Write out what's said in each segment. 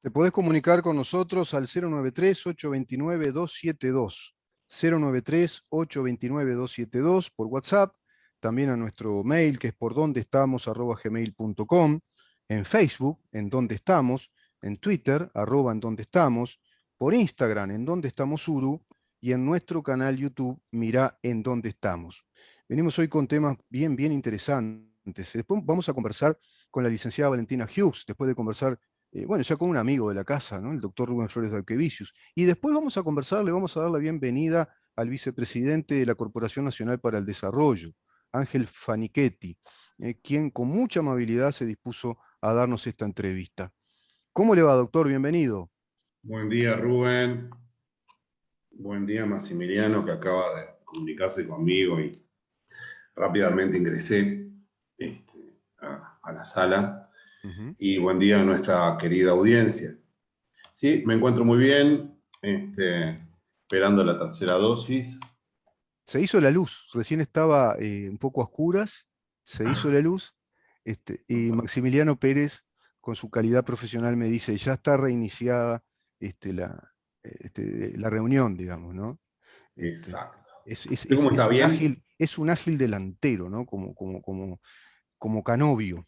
Te podés comunicar con nosotros al 093-829-272, 093-829-272 por WhatsApp, también a nuestro mail que es por donde estamos @gmail.com, en Facebook, en donde estamos, en Twitter, @ en donde estamos, por Instagram, en donde estamos Uru, y en nuestro canal YouTube, mirá en dónde estamos. Venimos hoy con temas bien interesantes. Después vamos a conversar con la licenciada Valentina Hughes, después de conversar bueno, ya con un amigo de la casa, ¿no? El doctor Rubén Flores de Alquevicius. Y después vamos a conversar, le vamos a dar la bienvenida al vicepresidente de la Corporación Nacional para el Desarrollo, Ángel Fanichetti, quien con mucha amabilidad se dispuso a darnos esta entrevista. ¿Cómo le va, doctor? Bienvenido. Buen día, Rubén. Buen día, Maximiliano, que acaba de comunicarse conmigo y rápidamente ingresé a la sala. Y buen día a nuestra querida audiencia. Sí, me encuentro muy bien, esperando la tercera dosis. Se hizo la luz, recién estaba un poco a oscuras, se hizo la luz, y Maximiliano Pérez, con su calidad profesional, me dice, ya está reiniciada la reunión, digamos, ¿no? Exacto. Es, ¿Usted cómo está? ¿Bien? es un ágil delantero, ¿no? Como Canovio.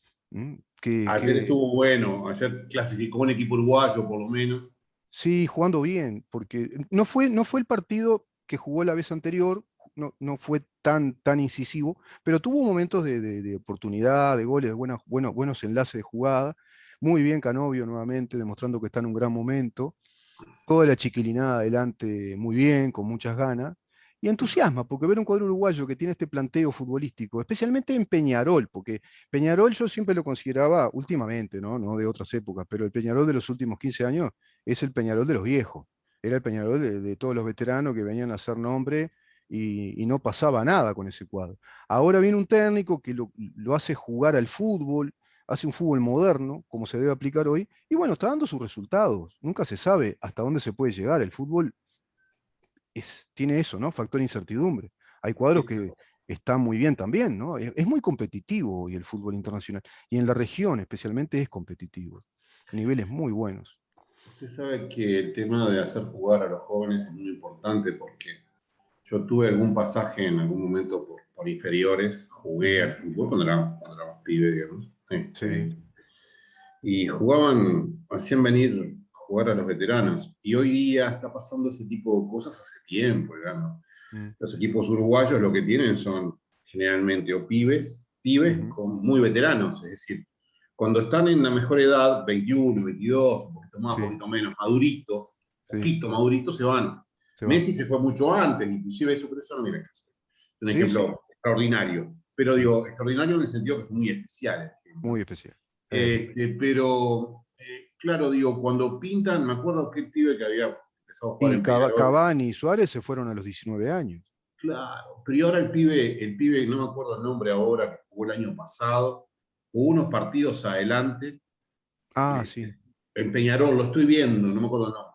Ayer estuvo bueno, ayer clasificó un equipo uruguayo, por lo menos. Sí, jugando bien, porque no fue el partido que jugó la vez anterior, no fue tan incisivo, pero tuvo momentos de oportunidad, de goles, de buenos enlaces de jugada. Muy bien Canovio nuevamente, demostrando que está en un gran momento. Toda la chiquilinada adelante muy bien, con muchas ganas. Y entusiasma, porque ver un cuadro uruguayo que tiene este planteo futbolístico, especialmente en Peñarol, porque Peñarol yo siempre lo consideraba, últimamente, no de otras épocas, pero el Peñarol de los últimos 15 años es el Peñarol de los viejos. Era el Peñarol de todos los veteranos que venían a hacer nombre y no pasaba nada con ese cuadro. Ahora viene un técnico que lo hace jugar al fútbol, hace un fútbol moderno, como se debe aplicar hoy, y bueno, está dando sus resultados. Nunca se sabe hasta dónde se puede llegar. El fútbol tiene eso, ¿no? Factor incertidumbre. Hay cuadros que están muy bien también, ¿no? Es muy competitivo hoy el fútbol internacional. Y en la región especialmente es competitivo. Niveles muy buenos. Usted sabe que el tema de hacer jugar a los jóvenes es muy importante porque yo tuve algún pasaje en algún momento por inferiores, jugué al fútbol cuando era más pibe, digamos. Sí. Y jugaban, hacían venir jugar a los veteranos. Y hoy día está pasando ese tipo de cosas hace tiempo, digamos. Mm. Los equipos uruguayos lo que tienen son generalmente o pibes Ujú. con muy veteranos, es decir, cuando están en la mejor edad, 21, 22, un poquito más, un Sí, poquito menos, maduritos, sí, poquito maduritos, se van. se van. Messi se fue mucho antes, inclusive eso, pero eso no viene a casa. Es un Sí, sí. ejemplo extraordinario. Pero digo, extraordinario en el sentido que fue muy especial. Muy especial. Pero, claro, digo, cuando pintan, me acuerdo que el pibe que había empezado a jugar Y en Peñarol. Cavani y Suárez se fueron a los 19 años. Claro, pero y ahora el pibe, no me acuerdo el nombre ahora, que jugó el año pasado, jugó unos partidos adelante, Ah, este, sí. en Peñarol, lo estoy viendo, no me acuerdo el nombre.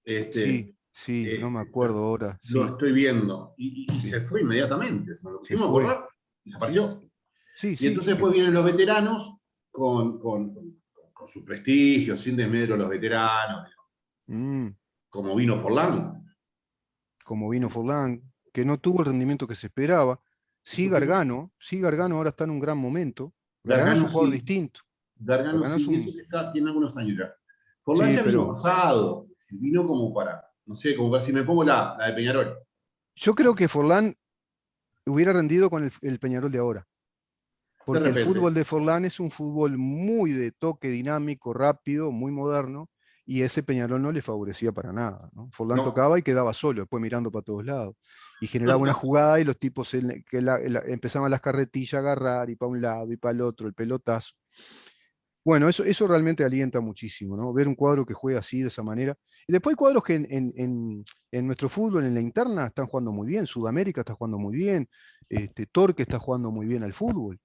Este, Sí, no me este, acuerdo ahora. lo Sí, estoy viendo, y sí. se fue inmediatamente, se me lo Se pusimos a fue. acordar, y Sí, desapareció. Y sí. entonces después vienen los veteranos con su prestigio, sin desmedro a los veteranos, Mm, como vino Forlán. como vino Forlán, que no tuvo el rendimiento que se esperaba. Sí, Gargano ahora está en un gran momento. Gargano es un Gargano jugador sí, distinto. Gargano Gargano es sí, y eso un. que tiene algunos años ya. Forlán Sí, ya vino pero pasado, vino como para, no sé, como para si me pongo la de Peñarol. yo creo que Forlán hubiera rendido con el Peñarol de ahora. De Porque el fútbol repente. de Forlán es un fútbol muy de toque dinámico, rápido, muy moderno, y ese Peñarol no le favorecía para nada, ¿no? Forlán No. tocaba y quedaba solo, después mirando para todos lados. Y generaba una jugada y los tipos empezaban las carretillas a agarrar y para un lado y para el otro, el pelotazo. Bueno, eso realmente alienta muchísimo, ¿no? Ver un cuadro que juega así, de esa manera. Y después hay cuadros que en nuestro fútbol, en la interna, están jugando muy bien. Sudamérica está jugando muy bien. Torque está jugando muy bien al fútbol.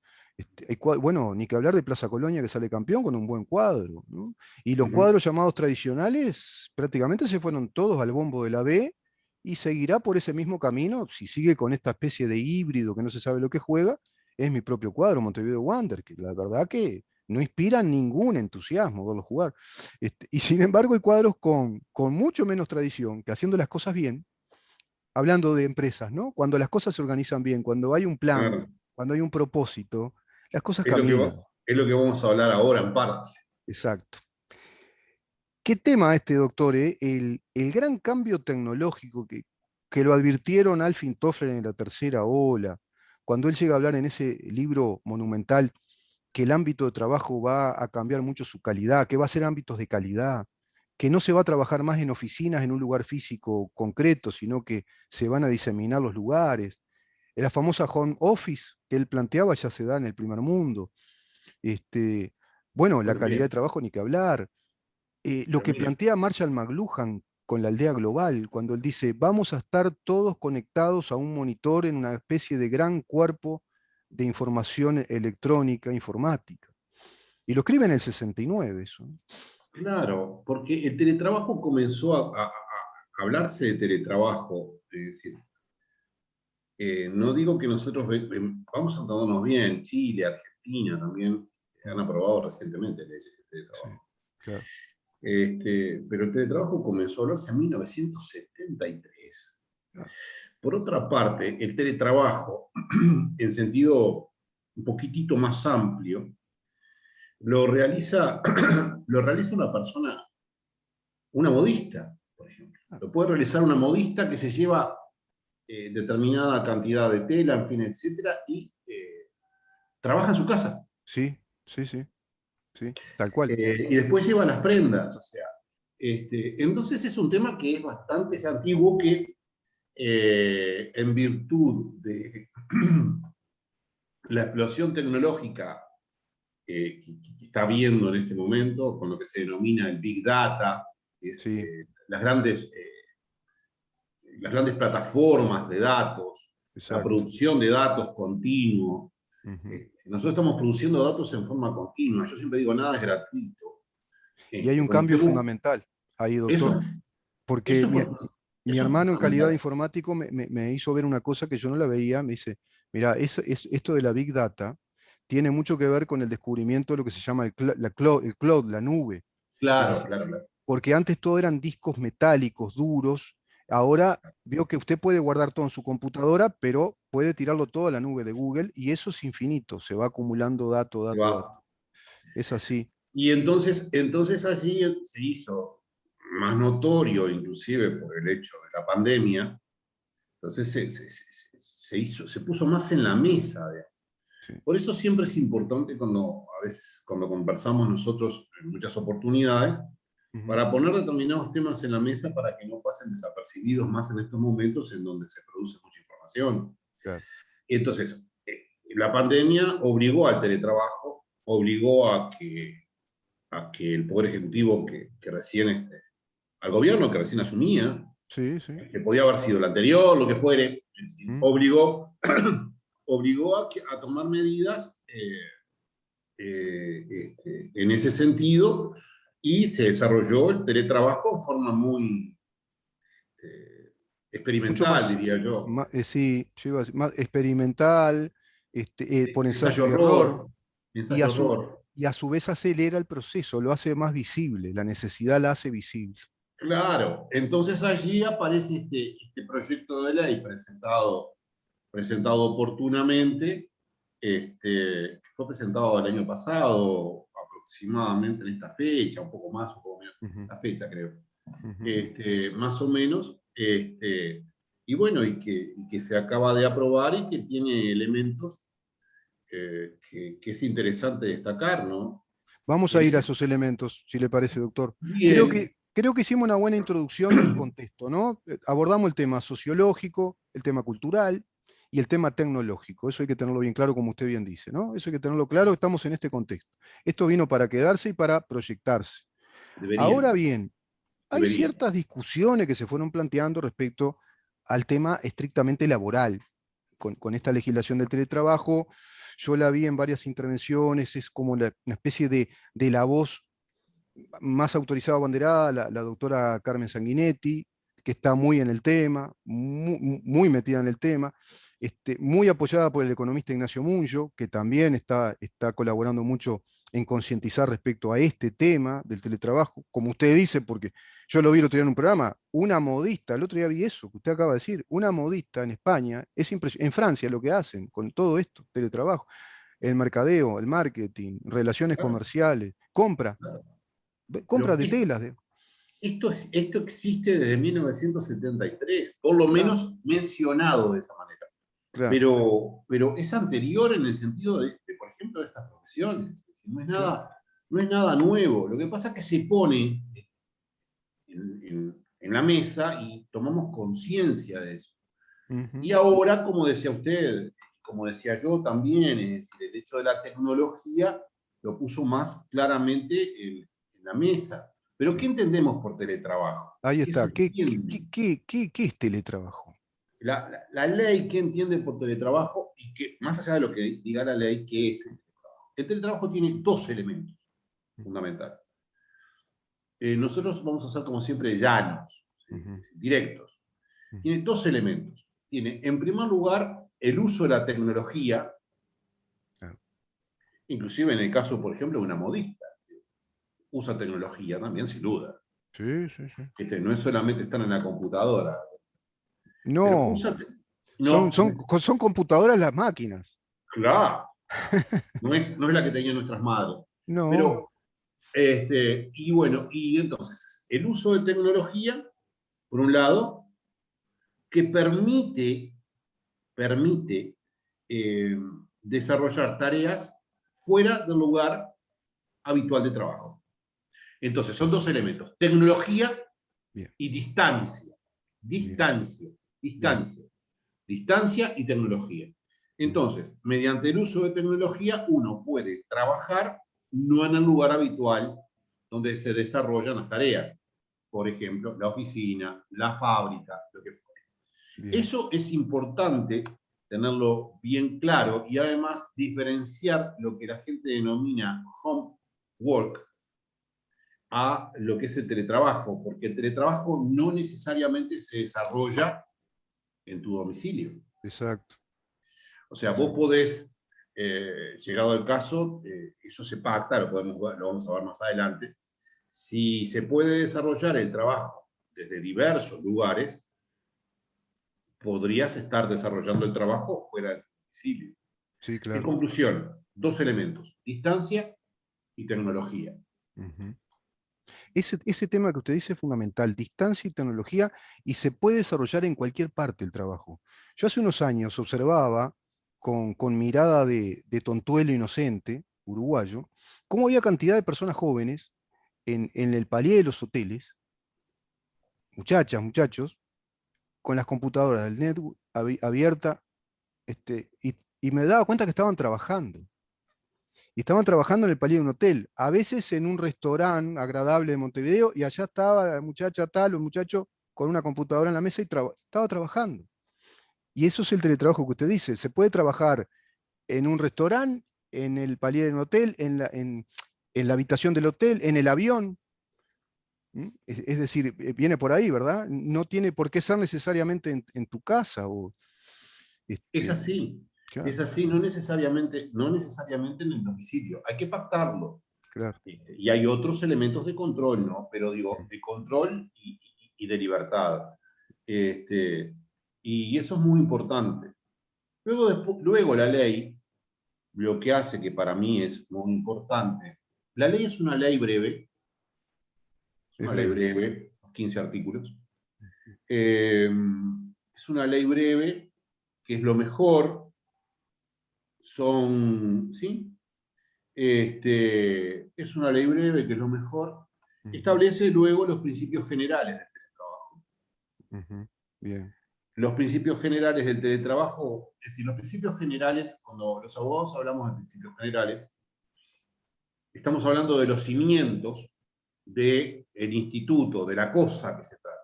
Bueno, ni que hablar de Plaza Colonia que sale campeón con un buen cuadro, ¿no? Y los Ujú. cuadros llamados tradicionales prácticamente se fueron todos al bombo de la B y seguirá por ese mismo camino si sigue con esta especie de híbrido que no se sabe lo que juega. Es mi propio cuadro, Montevideo Wander, que la verdad que no inspiran ningún entusiasmo verlos jugar. Y sin embargo hay cuadros con mucho menos tradición, que haciendo las cosas bien, hablando de empresas, ¿no? Cuando las cosas se organizan bien, cuando hay un plan, Claro. cuando hay un propósito, las cosas Es lo que, caminan. es lo que vamos a hablar ahora en parte. Exacto. ¿Qué tema este, doctor? El gran cambio tecnológico que lo advirtieron Alfred Toffler en la tercera ola, cuando él llega a hablar en ese libro monumental que el ámbito de trabajo va a cambiar mucho su calidad, que va a ser ámbitos de calidad, que no se va a trabajar más en oficinas en un lugar físico concreto, sino que se van a diseminar los lugares. La famosa home office que él planteaba ya se da en el primer mundo. Este, bueno, la Bueno, calidad de mire, trabajo ni que hablar. Lo pero que mire, plantea Marshall McLuhan con la aldea global, cuando él dice, vamos a estar todos conectados a un monitor en una especie de gran cuerpo de información electrónica, informática. Y lo escribe en el 69 eso. claro, porque el teletrabajo comenzó a hablarse de teletrabajo, es decir, no digo que nosotros vamos a entendernos bien, Chile, Argentina también han Mm, aprobado recientemente leyes de sí, teletrabajo. claro. Pero el teletrabajo comenzó a hablarse en 1973. Ah, Por otra parte, el teletrabajo, en sentido un poquitito más amplio, lo realiza, lo realiza una persona, una modista, por ejemplo. ah, Lo puede realizar una modista que se lleva determinada cantidad de tela, en fin, etcétera, y trabaja en su casa. sí, sí, sí, sí, tal cual. Y después lleva las prendas, o sea. Entonces es un tema que es bastante antiguo que en virtud de la explosión tecnológica que está viendo en este momento, con lo que se denomina el Big Data, es, Sí, las grandes plataformas de datos, la exacto. producción de datos continuo. Ujú. Nosotros estamos produciendo datos en forma continua. Yo siempre digo, nada es gratuito. Y hay un Cuando cambio usted, fundamental ahí, eso, doctor, porque eso, mi eso es hermano en calidad de fundamental. informático me hizo ver una cosa que yo no la veía, me dice, mira, esto de la Big Data tiene mucho que ver con el descubrimiento de lo que se llama el cloud, la nube. Es Claro, decir, claro, claro. porque antes todo eran discos metálicos, duros, ahora veo que usted puede guardar todo en su computadora, pero puede tirarlo todo a la nube de Google y eso es infinito, se va acumulando dato, Se dato, dato. va. Es así. Y entonces allí se hizo más notorio, inclusive por el hecho de la pandemia, entonces se puso más en la mesa. Sí. Por eso siempre es importante cuando, a veces, cuando conversamos nosotros en muchas oportunidades, Ujú. para poner determinados temas en la mesa para que no pasen desapercibidos más en estos momentos en donde se produce mucha información. Claro. Entonces, la pandemia obligó al teletrabajo, obligó a que el Poder Ejecutivo que recién, al gobierno que recién asumía, Sí, sí. que podía haber sido el anterior, lo que fuere, Mm. obligó, obligó a tomar medidas en ese sentido y se desarrolló el teletrabajo en forma muy Mucho experimental, más, diría yo. sí, yo iba a decir, más experimental, por ensayo y error, Ensayo-error, y a su, ensayo-error. y a su vez acelera el proceso, lo hace más visible, la necesidad la hace visible. Claro, entonces allí aparece este proyecto de ley presentado oportunamente, que fue presentado el año pasado, aproximadamente en esta fecha, un poco más, un poco menos, Ujú, la fecha creo, ujú. más o menos, y bueno, y que se acaba de aprobar y que tiene elementos que es interesante destacar, ¿no? Vamos a En ir a ese, esos elementos, si le parece, doctor. bien, Creo que hicimos una buena introducción del contexto, ¿no? Abordamos el tema sociológico, el tema cultural y el tema tecnológico. Eso hay que tenerlo bien claro, como usted bien dice, ¿no? Eso hay que tenerlo claro, estamos en este contexto. Esto vino para quedarse y para proyectarse. debería, Ahora bien, hay debería. ciertas discusiones que se fueron planteando respecto al tema estrictamente laboral. Con esta legislación del teletrabajo, yo la vi en varias intervenciones, es como una especie de la voz más autorizada abanderada, la doctora Carmen Sanguinetti, que está muy en el tema, muy metida en el tema, muy apoyada por el economista Ignacio Munyo, que también está colaborando mucho en concientizar respecto a este tema del teletrabajo, como usted dice, porque yo lo vi el otro día en un programa, una modista, el otro día vi eso que usted acaba de decir, una modista en España, es impresionante, en Francia lo que hacen con todo esto, teletrabajo, el mercadeo, el marketing, relaciones Claro, comerciales, compra, claro. compra Pero de telas. esto existe desde 1973, por lo Claro, menos mencionado de esa manera. claro, Pero es anterior en el sentido por ejemplo, de estas profesiones. Es decir, claro. no es nada nuevo. Lo que pasa es que se pone en la mesa y tomamos conciencia de eso. Ujú. Y ahora, como decía usted, como decía yo también, es decir, el hecho de la tecnología lo puso más claramente en la mesa. Pero ¿qué entendemos por teletrabajo? Ahí ¿Qué se está. entiende? ¿Qué es teletrabajo? La ley, ¿qué entiende por teletrabajo? Y que, más allá de lo que diga la ley, ¿qué es el teletrabajo? El teletrabajo tiene dos elementos fundamentales. Nosotros vamos a ser, como siempre, llanos, ¿sí? Ujú, Directos. ujú. Tiene dos elementos. Tiene, en primer lugar, el uso de la tecnología, Claro. inclusive en el caso, por ejemplo, de una modista. Usa tecnología también, sin duda. Sí, sí, sí. No es solamente estar en la computadora, pero No, usa... son, No, son, son computadoras las máquinas. claro, no es la que tenían nuestras madres. No. Pero, y bueno, y entonces, el uso de tecnología, por un lado, que permite eh, desarrollar tareas fuera del lugar habitual de trabajo. Entonces, son dos elementos, tecnología Bien, y distancia. bien, Distancia, bien. distancia, distancia y tecnología. Ujú. Entonces, mediante el uso de tecnología, uno puede trabajar no en el lugar habitual donde se desarrollan las tareas. Por ejemplo, la oficina, la fábrica, lo que fuera. Bien. Eso es importante tenerlo bien claro y además diferenciar lo que la gente denomina home work a lo que es el teletrabajo, porque el teletrabajo no necesariamente se desarrolla en tu domicilio. Exacto. O sea, vos Exacto. podés, llegado el caso, eso se pacta, lo vamos a ver más adelante, si se puede desarrollar el trabajo desde diversos lugares, podrías estar desarrollando el trabajo fuera del domicilio. Sí, En claro. conclusión, dos elementos, distancia y tecnología. Ujú. Ese tema que usted dice es fundamental, distancia y tecnología, y se puede desarrollar en cualquier parte el trabajo. Yo hace unos años observaba, con mirada de tontuelo inocente, uruguayo, cómo había cantidad de personas jóvenes en el palier de los hoteles, muchachas, muchachos, con las computadoras del netbook abierta, y me daba cuenta que estaban trabajando. Y estaban trabajando en el palier de un hotel, a veces en un restaurante agradable de Montevideo, y allá estaba la muchacha tal o el muchacho con una computadora en la mesa y estaba trabajando. Y eso es el teletrabajo que usted dice. Se puede trabajar en un restaurante, en el palier de un hotel, en la habitación del hotel, en el avión. Es decir, viene por ahí, ¿verdad? No tiene por qué ser necesariamente en tu casa. Es Este, es claro, así, no necesariamente en el domicilio, hay que pactarlo. claro. Y hay otros elementos de control, ¿no? Pero digo, Mm, de control y de libertad. Este, y eso es muy importante. Luego la ley, lo que hace que para mí es muy importante, la ley es una ley breve, es es una ley breve. breve, 15 artículos. Eh, es una ley breve, que es lo mejor, ¿sí? Es una ley breve, que es lo mejor. Ujú, Establece luego los principios generales del teletrabajo. ujú. Bien. Los principios generales del teletrabajo, es decir, los principios generales, cuando los abogados hablamos de principios generales, estamos hablando de los cimientos del instituto, de la cosa que se trata.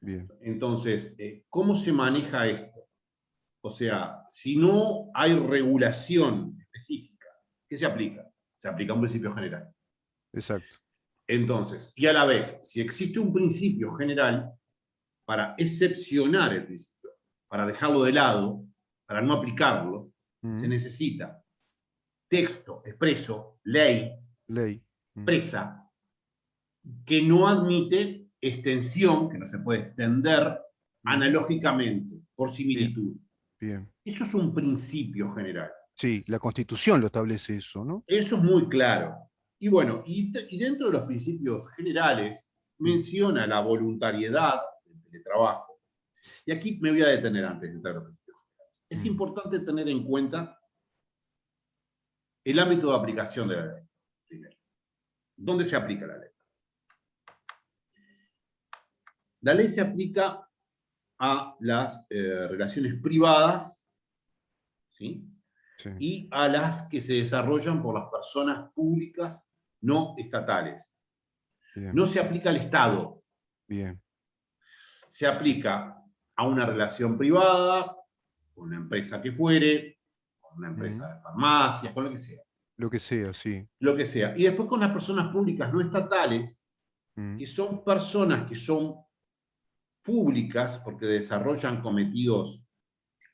Bien. Entonces, ¿cómo se maneja esto? O sea, si no hay regulación específica, ¿qué se aplica? Se aplica un principio general. Exacto. Entonces, y a la vez, si existe un principio general, para excepcionar el principio, para dejarlo de lado, para no aplicarlo, se necesita texto expreso, ley, Ley. expresa, que no admite extensión, que no se puede extender analógicamente, por Bien, similitud. bien. Eso es un principio general. Sí, la Constitución lo establece eso, ¿no? Eso es muy claro. Y bueno, y dentro de los principios generales menciona la voluntariedad del teletrabajo. Y aquí me voy a detener antes de entrar a los principios generales. Es importante tener en cuenta el ámbito de aplicación de la ley. Primero, ¿dónde se aplica la ley? La ley se aplica a las relaciones privadas, ¿sí? Sí, Y a las que se desarrollan por las personas públicas no estatales. bien, No se aplica al Estado, bien. se aplica a una relación privada, con una empresa que fuere, con una empresa de farmacia, con lo que sea. Lo que sea, sí. Lo que sea. Y después con las personas públicas no estatales, Mm. que son personas que son públicas porque desarrollan cometidos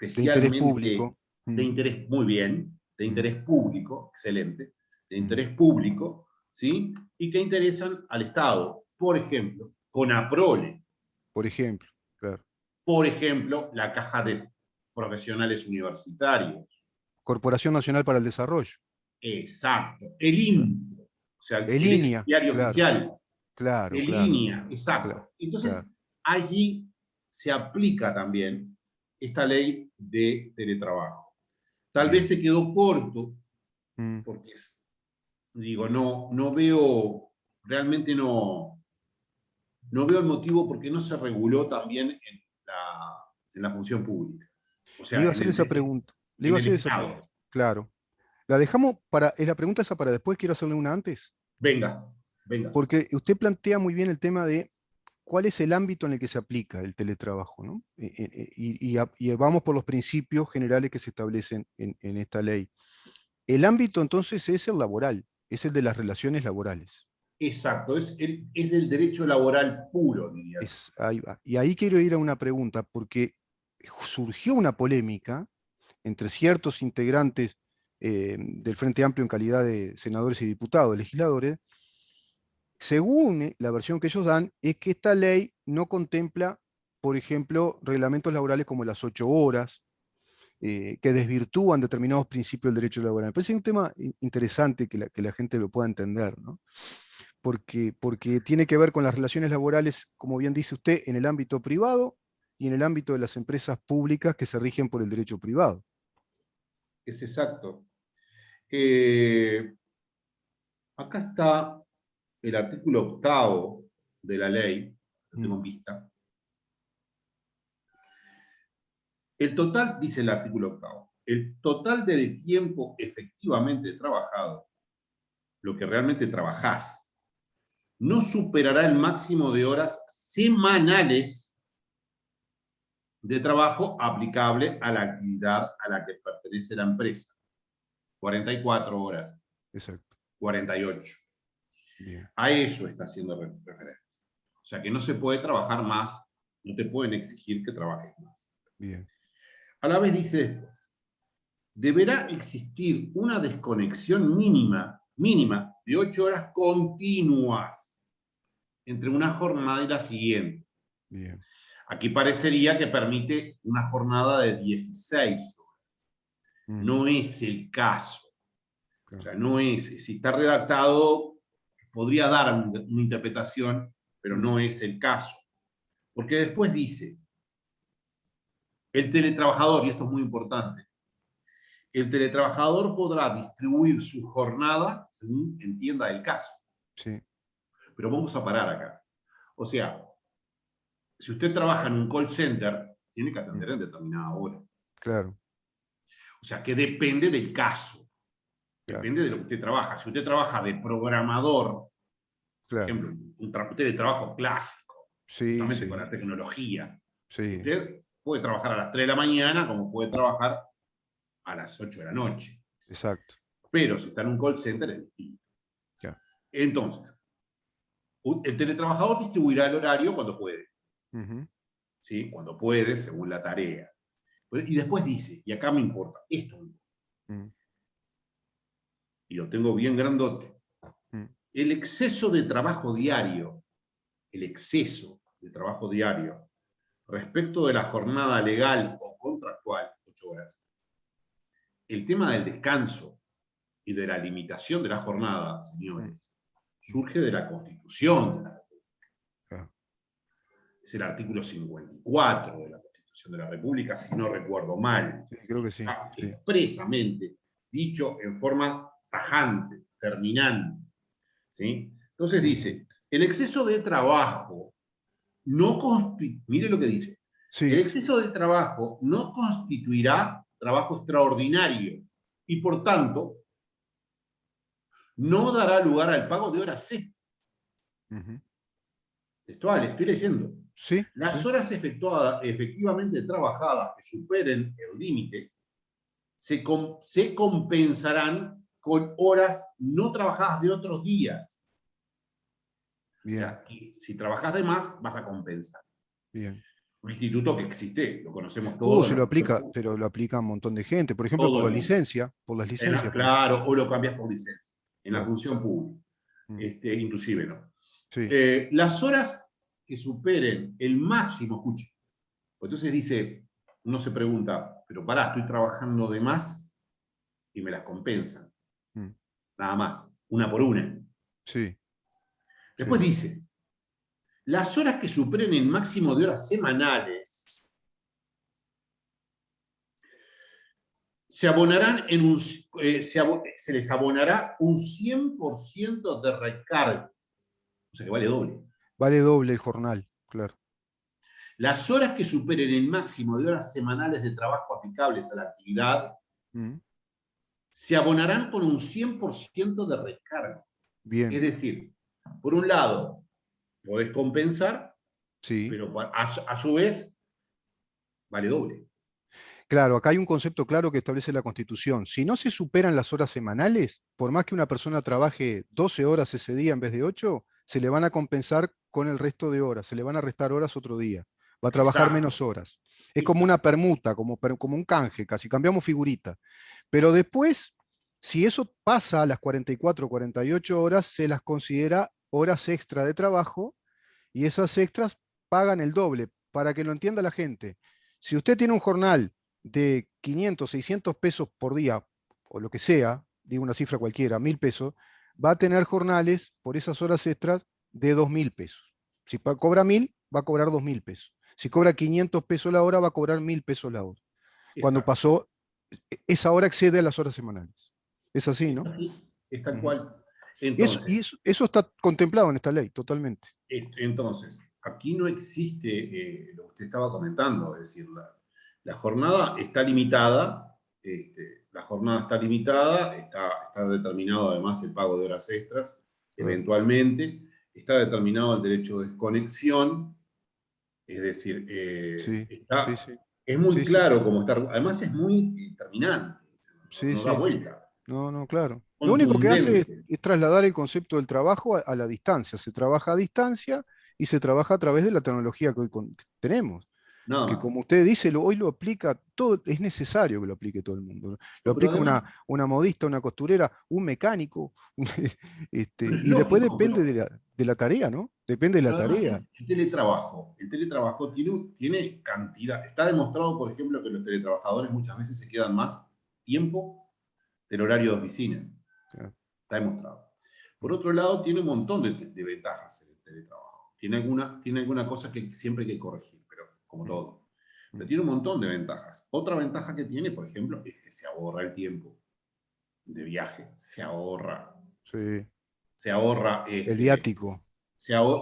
De interés especialmente público. de interés, muy bien, de Mm, interés público, excelente, de mm. interés público, ¿sí? Y que interesan al Estado. Por ejemplo, CONAPROLE, Por ejemplo, claro. por ejemplo, la Caja de Profesionales Universitarios. Corporación Nacional para el Desarrollo. Exacto. El Claro. INPO, o sea, En el ex línea, diario claro, oficial. claro, En claro, línea, claro, exacto. Entonces, claro. allí se aplica también esta ley de teletrabajo. Tal vez Bien. se quedó corto, Mm. porque digo, no veo, realmente no veo el motivo porque no se reguló también en la función pública. O Le iba sea, a hacer esa pregunta. Le iba en a el hacer esa pregunta. Estado. Claro. La dejamos para. ¿Es la pregunta esa para después? Quiero hacerle una antes. Venga, venga. Porque usted plantea muy bien el tema de cuál es el ámbito en el que se aplica el teletrabajo, ¿no? Y vamos por los principios generales que se establecen en esta ley. El ámbito entonces es el laboral, es el de las relaciones laborales. Exacto, es del derecho laboral puro, diría. Ahí va. Y ahí quiero ir a una pregunta, porque surgió una polémica entre ciertos integrantes del Frente Amplio en calidad de senadores y diputados, legisladores, según la versión que ellos dan, es que esta ley no contempla, por ejemplo, reglamentos laborales como las 8 horas, que desvirtúan determinados principios del derecho laboral. Me parece un tema interesante que la gente lo pueda entender, ¿no? Porque tiene que ver con las relaciones laborales, como bien dice usted, en el ámbito privado y en el ámbito de las empresas públicas que se rigen por el derecho privado. Es exacto. Eh, Acá está el artículo 8 de la ley, lo tengo Mm, en vista. El total, dice el artículo 8, el total del tiempo efectivamente trabajado, lo que realmente trabajás, no superará el máximo de horas semanales de trabajo aplicable a la actividad a la que pertenece la empresa. 44 horas, exacto. 48. Bien, A eso está haciendo referencia. O sea que no se puede trabajar más, no te pueden exigir que trabajes más. bien. A la vez dice después, deberá existir una desconexión mínima de 8 horas continuas entre una jornada y la siguiente. Bien. Aquí parecería que permite una jornada de 16 horas. Mm, No es el caso. O claro. sea, no es, si está redactado, podría dar una interpretación, pero Mm, no es el caso. Porque después dice, el teletrabajador, y esto es muy importante, el teletrabajador podrá distribuir su jornada según entienda el caso. sí, Pero vamos a parar acá. O sea, si usted trabaja en un call center, tiene que mm, atender en determinada hora. claro, O sea, que depende del caso. claro, Depende de lo que usted trabaja. Si usted trabaja de programador, por claro. ejemplo, un teletrabajo clásico, Sí, justamente con sí, la tecnología, sí, usted puede trabajar a las 3 de la mañana como puede trabajar a las 8 de la noche. exacto. Pero si está en un call center es distinto. Ya. Entonces, el teletrabajador distribuirá el horario cuando puede. Ujú, ¿sí? Cuando puede, según la tarea. Y después dice, y acá me importa, esto me importa, mm, y lo tengo bien grandote, mm, el exceso de trabajo diario, el exceso de trabajo diario respecto de la jornada legal o contractual, 8 horas, el tema del descanso y de la limitación de la jornada, mm, señores, mm, surge de la Constitución. claro. Es el artículo 54 de la Constitución de la República, si no recuerdo mal. Sí, creo que sí. Está Sí. expresamente dicho en forma tajante, terminante. ¿Sí? Entonces Mm, dice, el exceso de trabajo no constituye, mire lo que dice, el sí, exceso de trabajo no constituirá trabajo extraordinario y por tanto no dará lugar al pago de horas extras. ujú, Textual, estoy leyendo. sí, Las sí, horas efectuadas, efectivamente trabajadas que superen el límite se compensarán con horas no trabajadas de otros días. O bien, sea, si trabajas de más, vas a compensar. bien. Un instituto que existe, lo conocemos todos, Se la lo función aplica, pública, pero lo aplica un montón de gente. Por ejemplo, todo el mundo. por las licencias, por ejemplo. Claro, o lo cambias por licencia, en la Claro. función pública, Mm, inclusive, ¿no? sí, Las horas que superen el máximo, escuche, pues entonces dice, uno se pregunta, pero pará, estoy trabajando de más y me las compensan, mm, nada más, una por una. sí, Después sí. dice, las horas que superen el máximo de horas semanales se abonarán se les abonará un 100% de recargo, o sea que vale doble. Vale doble el jornal, claro. Las horas que superen el máximo de horas semanales de trabajo aplicables a la actividad Mm, se abonarán con un 100% de recargo. Es bien, decir, por un lado, podés compensar, sí. pero a su vez vale doble. Claro, acá hay un concepto claro que establece la Constitución. Si no se superan las horas semanales, por más que una persona trabaje 12 horas ese día en vez de 8, se le van a compensar con el resto de horas, se le van a restar horas otro día. Va a trabajar Exacto, menos horas. Es como una exacto. permuta, como un canje, casi cambiamos figurita. Pero después, si eso pasa a las 44, 48 horas, se las considera horas extra de trabajo y esas extras pagan el doble, para que lo entienda la gente. Si usted tiene un jornal de 500, 600 pesos por día, o lo que sea, digo una cifra cualquiera, 1.000 pesos, va a tener jornales por esas horas extras de 2.000 pesos. Si cobra 1.000, va a cobrar 2.000 pesos. Si cobra 500 pesos la hora, va a cobrar 1.000 pesos la hora. Cuando Exacto. pasó, esa hora excede a las horas semanales. Es así, Es ¿no? así, es tal Ujú. cual. Y Entonces, eso está contemplado en esta ley, totalmente. entonces, aquí no existe lo que usted estaba comentando, es decir, la jornada está limitada, la jornada está limitada, está determinado además el pago de horas extras, Claro. eventualmente, está determinado el derecho de desconexión, es decir, Sí, sí, sí. es muy Sí, sí. claro cómo está, además es muy terminante, Sí, no da sí, sí. vuelta, No, no, claro. Lo único que hace contundente, es trasladar el concepto del trabajo a la distancia. Se trabaja a distancia y se trabaja a través de la tecnología que hoy tenemos. nada Que más. como usted dice, hoy lo aplica todo, es necesario que lo aplique todo el mundo, ¿no? Lo No, pero aplica además, una modista, una costurera, un mecánico, pero es y después lógico, depende de la tarea, ¿no? Depende de la pero además tarea. el teletrabajo tiene cantidad. Está demostrado, por ejemplo, que los teletrabajadores muchas veces se quedan más tiempo del horario de oficina. Claro. Está demostrado. Por Mm, otro lado, tiene un montón de ventajas el teletrabajo. Tiene alguna cosa que siempre hay que corregir, pero como mm, todo. Pero mm. tiene un montón de ventajas. Otra ventaja que tiene, por ejemplo, es que se ahorra el tiempo de viaje. Sí. Se ahorra El viático.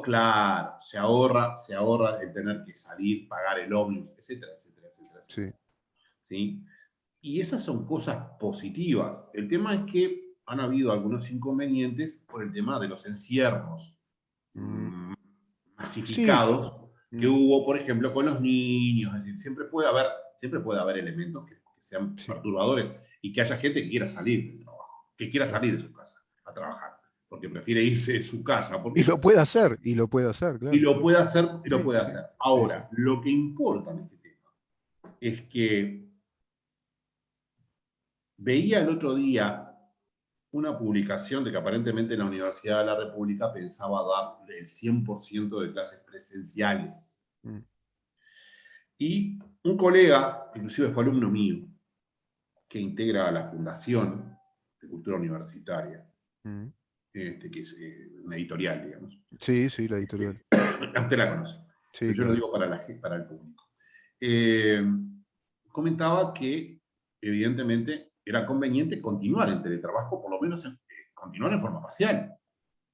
claro, se ahorra el tener que salir, pagar el ómnibus, etcétera, etcétera, etcétera, etcétera. Sí. ¿Sí? Y esas son cosas positivas. El tema es que han habido algunos inconvenientes por el tema de los encierros Mm, sí. masificados que Mm, hubo, por ejemplo, con los niños. Es decir, siempre puede haber elementos que sean sí. perturbadores y que haya gente que quiera salir del trabajo, que quiera Claro. salir de su casa a trabajar. porque prefiere irse de su casa. Porque Y lo puede hacer, y lo puede hacer, y claro. lo puede hacer, y lo Sí, puede sí, hacer. sí, sí. Ahora, lo que importa en este tema es que veía el otro día una publicación de que aparentemente la Universidad de la República pensaba dar el 100% de clases presenciales. Mm, Y un colega, inclusive fue alumno mío, que integra la Fundación de Cultura Universitaria, mm. que es una editorial, digamos. Sí, sí, la editorial. Usted la conoce, Sí, pero yo lo claro. digo para el público. Eh, Comentaba que, evidentemente, era conveniente continuar en teletrabajo, por lo menos continuar en forma parcial.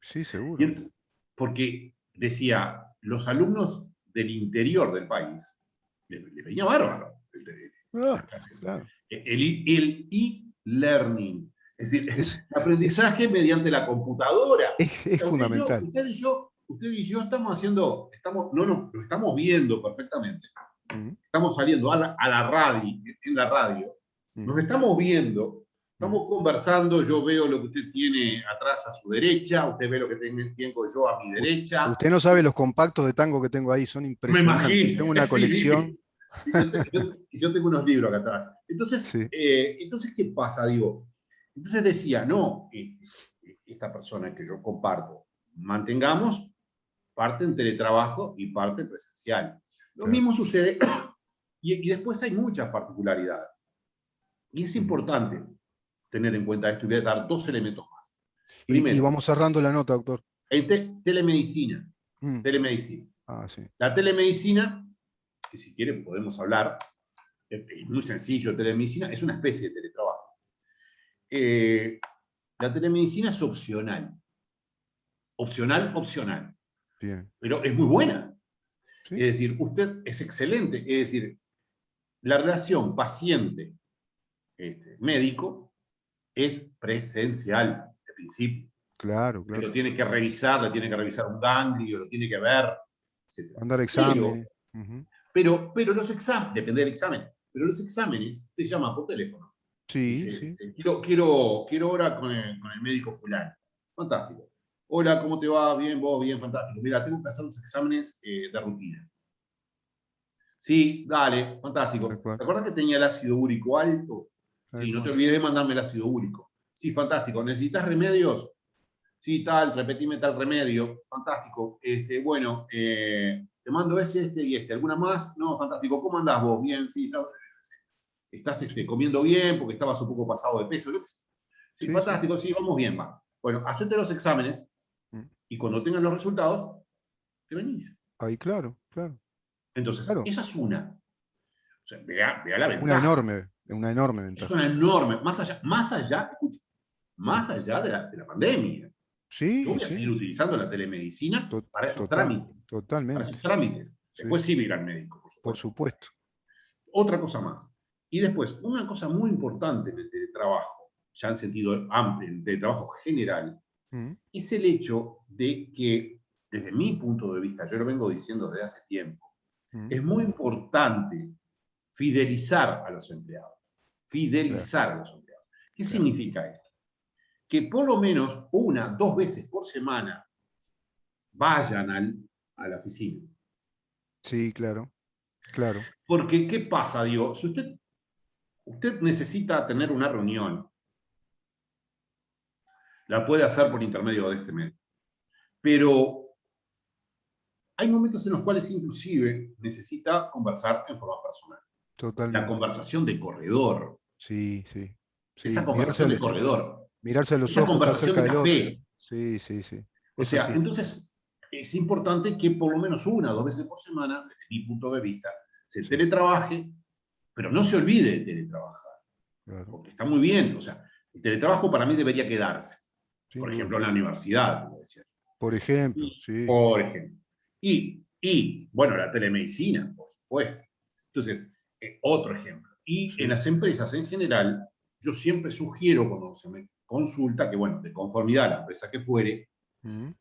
Sí, Y seguro. porque decía, los alumnos del interior del país, le venía bárbaro las Claro, clases. claro. El e-learning, es decir, Es, el aprendizaje mediante la computadora. O es sea, fundamental. usted y yo estamos haciendo, no, lo estamos viendo perfectamente. Mm, Estamos saliendo a la radio, en la radio, nos mm, estamos viendo, mm. estamos conversando, yo veo lo que usted tiene atrás a su derecha, usted ve lo que tengo yo a mi derecha. Usted no sabe los compactos de tango que tengo ahí, son Me impresionantes. imagino, Tengo una sí. colección. Yo tengo unos libros acá atrás. Sí, Entonces, ¿qué pasa? Digo, entonces decía, no, esta persona que yo comparto, mantengamos parte en teletrabajo y parte presencial. Lo claro. mismo sucede, y después hay muchas particularidades. Y es Mm. importante tener en cuenta esto y voy a dar dos elementos más. Y Primero, vamos cerrando la nota, doctor. telemedicina. Mm. Telemedicina. Ah, sí. La telemedicina, que si quieren podemos hablar, es muy sencillo, telemedicina es una especie de teletrabajo. La telemedicina es opcional. Opcional. Bien. Pero es muy buena. ¿Sí? Es decir, usted es excelente. Es decir, la relación paciente-médico es presencial, de principio. Claro, claro. Lo tiene que revisar, le tiene que revisar un ganglio, lo tiene que ver, etc. Mandar Pero, exámenes. Ujú. pero los exámenes, depende del examen, pero los exámenes te llama por teléfono. Sí, Dice, sí. quiero ahora con el médico fulano. Fantástico. Hola, ¿cómo te va? Bien, vos, bien, fantástico. Mira, tengo que hacer los exámenes de rutina. Sí, dale, Tal fantástico. cual, ¿Te acuerdas que tenía el ácido úrico alto? tal Sí, no te cual. olvides de mandarme el ácido úrico. Sí, fantástico. ¿Necesitas remedios? Sí, tal, repetime tal remedio. Fantástico. Bueno, te mando este y este. ¿Alguna más? No, fantástico. ¿Cómo andás vos? Bien, sí, estás Sí, comiendo bien porque estabas un poco pasado de peso. Sí, sí, sí. fantástico, sí, vamos bien, va. Bueno, hacete los exámenes Mm. y cuando tengas los resultados, te venís. Ahí, claro, claro, Entonces, claro. esa es una. O sea, vea la ventaja. Una enorme Es ventaja. una enorme, escuche, Sí, más allá de la pandemia. Yo sí, voy a seguir sí. utilizando la telemedicina para esos Total, trámites. Para totalmente. esos trámites. Sí, Después sí voy a ir al médico, por por supuesto. supuesto. Otra cosa más. Y después, una cosa muy importante en el teletrabajo, ya en sentido amplio, en el teletrabajo general, Mm, es el hecho de que, desde mi punto de vista, yo lo vengo diciendo desde hace tiempo, mm, es muy importante fidelizar a los empleados. claro, Fidelizar a los empleados. ¿Qué claro. significa esto? Que por lo menos una, dos veces por semana vayan a la oficina. Sí, claro, claro. Porque, ¿qué pasa? Digo, si usted necesita tener una reunión, la puede hacer por intermedio de este medio. Pero hay momentos en los cuales inclusive necesita conversar en forma personal. La Totalmente. conversación de corredor, Sí, sí. esa Sí, conversación de corredor, mirarse a los esa ojos, estar conversación cerca de del otro. café. Sí, sí, sí. O Es sea, así. entonces es importante que por lo menos una o dos veces por semana, desde mi punto de vista, se Sí, teletrabaje, pero no se olvide de teletrabajar, claro. porque está muy bien. O sea, el teletrabajo para mí debería quedarse. Sin Por duda. ejemplo, en la universidad, como decías. Por ejemplo, Y, sí. por ejemplo. Bueno, la telemedicina, por supuesto. Entonces, otro ejemplo. Y en Sí. las empresas en general, yo siempre sugiero cuando se me consulta que, bueno, de conformidad a la empresa que fuere, Mm,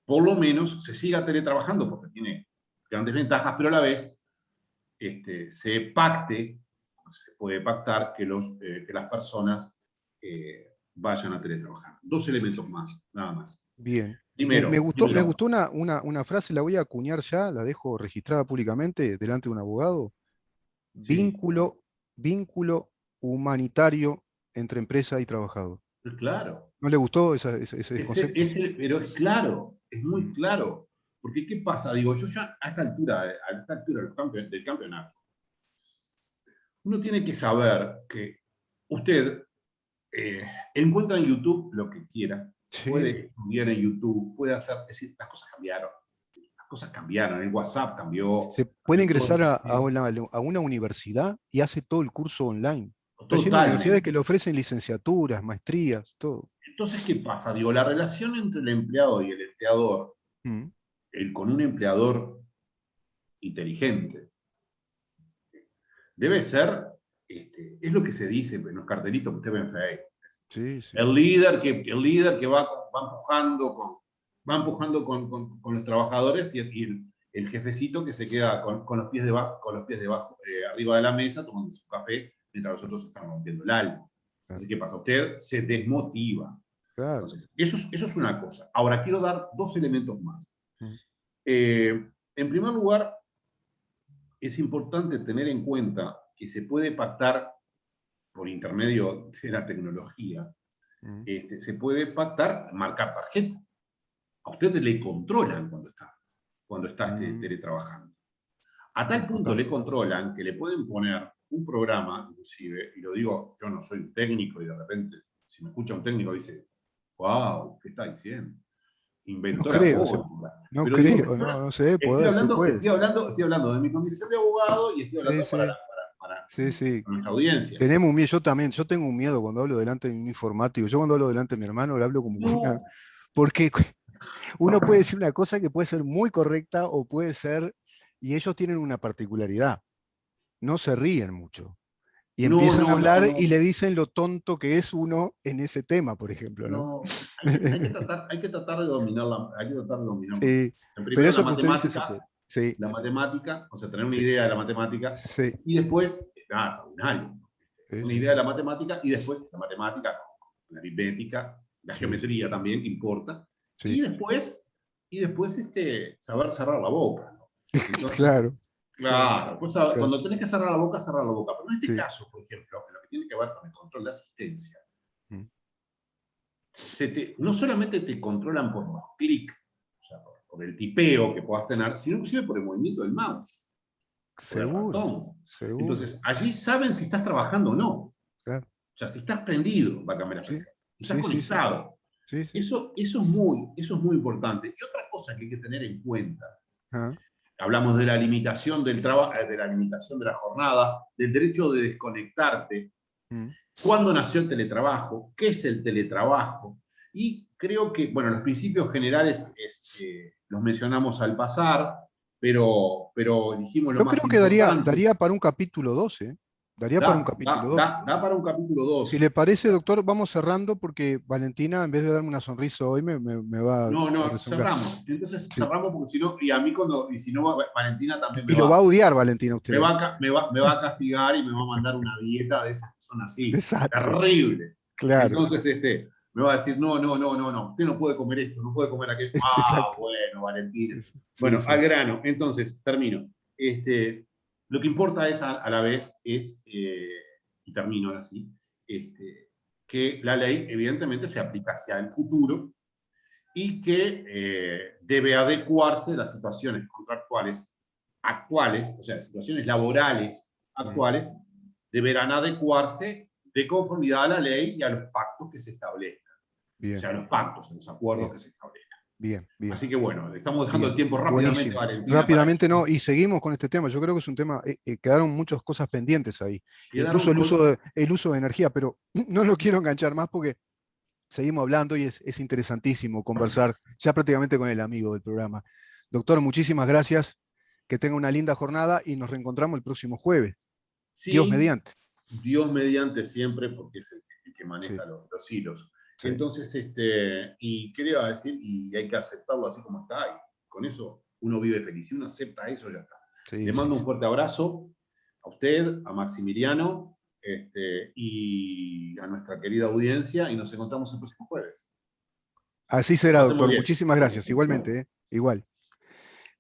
por lo menos se siga teletrabajando porque tiene grandes ventajas, pero a la vez se puede pactar que las personas vayan a teletrabajar. 2 elementos más, nada más. Bien. Me Primero, gustó, me gustó una frase, la voy a acuñar ya, la dejo registrada públicamente delante de un abogado. sí, Vínculo humanitario entre empresa y trabajador. claro. ¿No le gustó ese concepto? Pero es claro, es muy Mm, claro. Porque, ¿qué pasa? Digo, yo ya a esta altura del campeonato, uno tiene que saber que usted encuentra en YouTube lo que quiera, sí. puede estudiar en YouTube, puede hacer, es decir, las cosas cambiaron. Las cosas cambiaron, el WhatsApp cambió, Se puede cambió todo. ingresar a una universidad y hace todo el curso online. Está lleno de universidades Totalmente. que le ofrecen licenciaturas, maestrías, todo. Entonces, ¿qué pasa? Digo, la relación entre el empleado y el empleador, Mm, con un empleador inteligente, debe ser, es lo que se dice en los cartelitos que usted ve en Facebook. sí, sí. El líder que va empujando con los trabajadores y el jefecito que se queda con los pies debajo, arriba de la mesa tomando su café mientras los otros están rompiendo el alma. Claro. Así que pasa, usted se desmotiva. Claro. Entonces, eso es una cosa. Ahora, quiero dar 2 elementos más. Mm, En primer lugar, es importante tener en cuenta que se puede pactar por intermedio de la tecnología, mm, se puede pactar, marcar tarjeta. A usted le controlan cuando está mm. teletrabajando. A tal punto le Importante. controlan que le pueden poner un programa, inclusive, y lo digo, yo no soy un técnico y de repente, si me escucha un técnico dice, wow, ¿qué está diciendo? No Inventó la creo, pólvora. no Pero digo, creo, no, no sé, estoy se hablando, puede. estoy hablando, estoy hablando de mi condición de abogado y estoy Sí, hablando para, sí, para sí, sí. nuestra audiencia. Tenemos un miedo, yo también, yo tengo un miedo cuando hablo delante de un informático. Yo cuando hablo delante de mi hermano, le hablo como con una. No, Porque uno puede decir una cosa que puede ser muy correcta o puede ser. Y ellos tienen una particularidad. No se ríen mucho. Y no, empiezan a no, no, hablar y no. le dicen lo tonto que es uno en ese tema, por ejemplo, ¿no? No, hay que tratar de dominarla, hay que tratar de dominarlo. Sí. Pero Primero eso que usted dice se puede. Sí, la matemática, o sea, tener una sí, idea de la matemática, sí, y después, nada, extraordinario, sí, una sí, idea de la matemática, y después la matemática, la aritmética, la sí, sí, geometría también, que importa, y sí. después, saber cerrar la boca, ¿no? Entonces, Claro, claro, claro, pues claro. cuando tenés que cerrar la boca, pero en este Sí. caso, por ejemplo, en lo que tiene que ver con el control de asistencia, Mm. no solamente te controlan por los clics, o sea, por el tipeo que puedas tener, sino inclusive por el movimiento del mouse, por el Seguro, ratón. seguro. Entonces, allí saben si estás trabajando o no. O Claro. sea, si estás prendido, va a cambiar la Sí, expresión. Si estás sí, sí, sí, conectado. sí, sí. Eso es muy importante. Y otra cosa que hay que tener en cuenta, Ah, hablamos de la limitación del trabajo, de la limitación de la jornada, del derecho de desconectarte. mm. ¿Cuándo nació el teletrabajo? ¿Qué es el teletrabajo? Y creo que, bueno, los principios generales los mencionamos al pasar, pero dijimos lo Yo más creo que daría, importante. daría para un capítulo 12. Daría para un Da, capítulo da, 2. da, da para un capítulo Si 2. le parece, doctor, vamos cerrando porque Valentina, en vez de darme una sonrisa hoy, me va No, a no, rezongar. cerramos. Entonces Sí. cerramos porque si no, y a mí y si no, Valentina también Y lo va a odiar, Valentina, usted, me ¿eh? va, me va a castigar y me va a mandar una dieta de esas que son así, Desastre. terribles. Claro. Entonces, me va a decir, no, no, no, no, no, usted no puede comer esto, no puede comer aquello. Ah, Exacto. bueno, Valentina. Sí, Bueno, al sí. grano. Entonces, termino. Lo que importa es, a la vez, y termino así, que la ley, evidentemente, se aplica hacia el futuro y que debe adecuarse a las situaciones contractuales actuales, o sea, las situaciones laborales Mm. actuales, deberán adecuarse de conformidad a la ley y a los pactos que se establezcan. O Bien, sea, a los pactos, a los acuerdos bien, que se establezcan. bien, bien. Así que bueno, le estamos dejando el Bien, tiempo rápidamente, buenísimo. Valentina, para que Rápidamente no, y seguimos con este tema. Yo creo que es un tema, quedaron muchas cosas pendientes ahí, incluso quedaron con... el uso de energía, pero no lo quiero enganchar más porque seguimos hablando y es interesantísimo conversar ya prácticamente con el amigo del programa. Doctor, muchísimas gracias, que tenga una linda jornada y nos reencontramos el próximo jueves. Dios Sí, mediante. Dios mediante siempre, porque es el que Sí, maneja los hilos. sí, Entonces, y quería decir, y hay que aceptarlo así como está, y con eso uno vive feliz. Si uno acepta eso, ya está. Le sí, sí, mando sí. un fuerte abrazo a usted, a Maximiliano, y a nuestra querida audiencia, y nos encontramos el próximo jueves. Así será, Pasen muy doctor. bien. Muchísimas gracias. Igualmente, igual.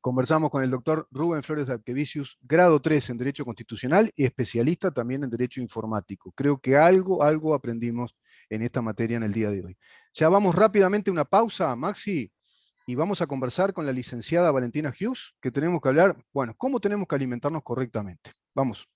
Conversamos con el doctor Rubén Flores de Arquevicius, grado 3 en Derecho Constitucional y especialista también en Derecho Informático. Creo que algo aprendimos en esta materia en el día de hoy. Ya vamos rápidamente a una pausa, Maxi, y vamos a conversar con la licenciada Valentina Hughes, que tenemos que hablar, bueno, cómo tenemos que alimentarnos correctamente. Vamos.